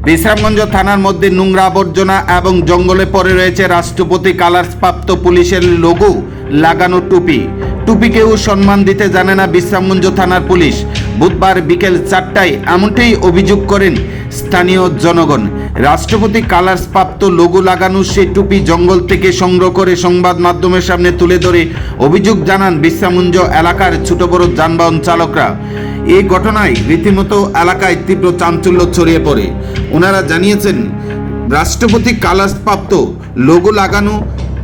বিশ্রামগঞ্জ থানার মধ্যে নোংরা আবর্জনা এবং জঙ্গলে পড়ে রয়েছে রাষ্ট্রপতি কালার্স প্রাপ্ত পুলিশের লোগো লাগানো টুপি। টুপিকেও সম্মান দিতে জানে না বিশ্রামগঞ্জ থানার পুলিশ। বুধবার বিকেল 4টায় এমনটাই অভিযোগ করেন স্থানীয় জনগণ। রাষ্ট্রপতি কালার্স প্রাপ্ত লোগো লাগানো সেই টুপি জঙ্গল থেকে সংগ্রহ করে সংবাদ মাধ্যমের সামনে তুলে ধরে অভিযোগ জানান বিশ্রামগঞ্জ এলাকার ছোট বড় যানবাহন চালকরা। এই ঘটনায় রীতিমতো এলাকায় তীব্র চাঞ্চল্য ছড়িয়ে পড়ে। ওনারা জানিয়েছেন, রাষ্ট্রপতি কালার্স প্রাপ্ত লোগো লাগানো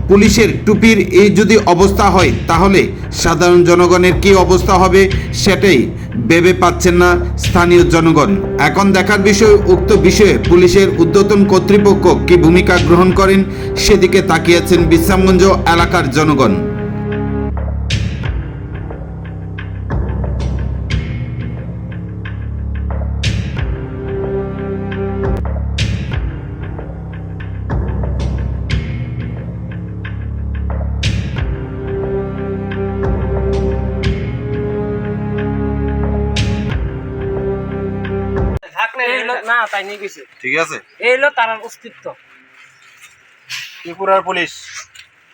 পুলিশের টুপির এই যদি অবস্থা হয় তাহলে সাধারণ জনগণের কী অবস্থা হবে সেটাই ভেবে পাচ্ছেন না স্থানীয় জনগণ। এখন দেখার বিষয় উক্ত বিষয়ে পুলিশের ঊর্ধ্বতন কর্তৃপক্ষ কী ভূমিকা গ্রহণ করেন সেদিকে তাকিয়েছেন বিশ্রামগঞ্জ এলাকার জনগণ। না তাই নিয়ে গেছে, ঠিক আছে। এই হলো তার অস্তিত্ব। ত্রিপুরার পুলিশ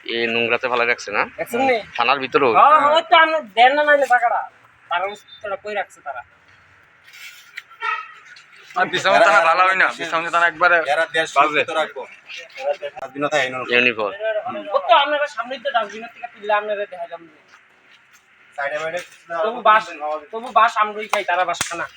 এই নোংরাতে ভালো রাখছে না দেখছেন নি? থানার ভিতরেও। হয়তো আমি দেন না নাইলে টাকাটা তার অস্তিত্বটা কই রাখছে তারা। আর বিশ্রামগঞ্জ থানা ভালো হয় না, বিশ্রামগঞ্জ থানা একবারে এরা দেশ সুরক্ষিত রাখবো। স্বাধীনতা ইউনিফর্ম ও তো আপনারা সামনে তো ডাস্টবিনের থেকে তুললে আপনারা দেখা যাবে। সাইডে বাইডে তবু বাস আমরাই খাই, তারা বাস খানা।